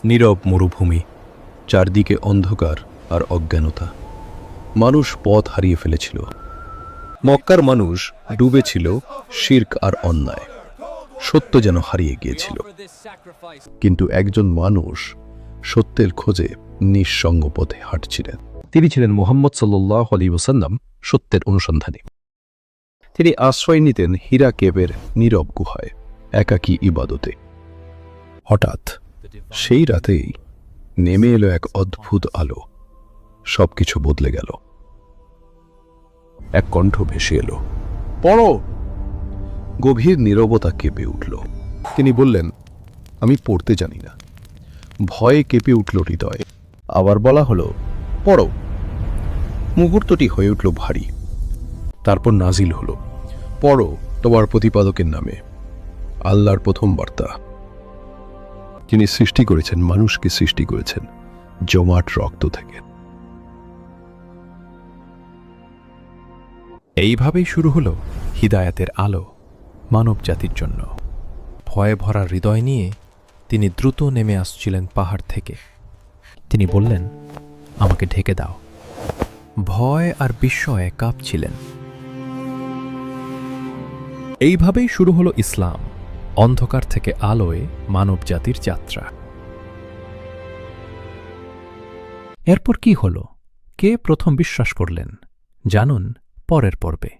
নীরব মরুভূমি, চারদিকে অন্ধকার আর অজ্ঞানতা। মানুষ পথ হারিয়ে ফেলেছিল। মক্কার মানুষ ডুবেছিল শিরক আর অন্যায়। সত্য যেন হারিয়ে গিয়েছিল। কিন্তু একজন মানুষ সত্যের খোঁজে নিঃসঙ্গ পথে হাঁটছিলেন। তিনি ছিলেন মুহাম্মদ সাল্লাল্লাহু আলাইহি ওয়াসাল্লাম, সত্যের অনুসন্ধানী। তিনি আশ্রয় নিতেন হীরা কেবের নীরব গুহায়, একাকী ইবাদতে। হঠাৎ সেই রাতেই নেমে এলো এক অদ্ভুত আলো। সবকিছু বদলে গেল। এক কণ্ঠ ভেসে এলো, পড়ো। গভীর নীরবতা কেঁপে উঠল। তিনি বললেন, আমি পড়তে জানি না। ভয়ে কেঁপে উঠল হৃদয়। আবার বলা হলো, পড়ো। মুহূর্তটি হয়ে উঠল ভারী। তারপর নাজিল হলো, পড়ো তোমার প্রতিপাদকের নামে, আল্লাহর প্রথম বার্তা। তিনি সৃষ্টি করেছেন, মানুষকে সৃষ্টি করেছেন জমাট রক্ত থেকে। এইভাবেই শুরু হলো হিদায়াতের আলো মানব জাতির জন্য। ভয়ে ভরা হৃদয় নিয়ে তিনি দ্রুত নেমে আসছিলেন পাহাড় থেকে। তিনি বললেন, আমাকে ঢেকে দাও। ভয় আর বিস্ময়ে কাঁপছিলেন। এইভাবেই শুরু হলো ইসলাম, অন্ধকার থেকে আলোয় মানব জাতির যাত্রা। এরপর কি হলো? কে প্রথম বিশ্বাস করলেন? জানুন পরের পর্বে।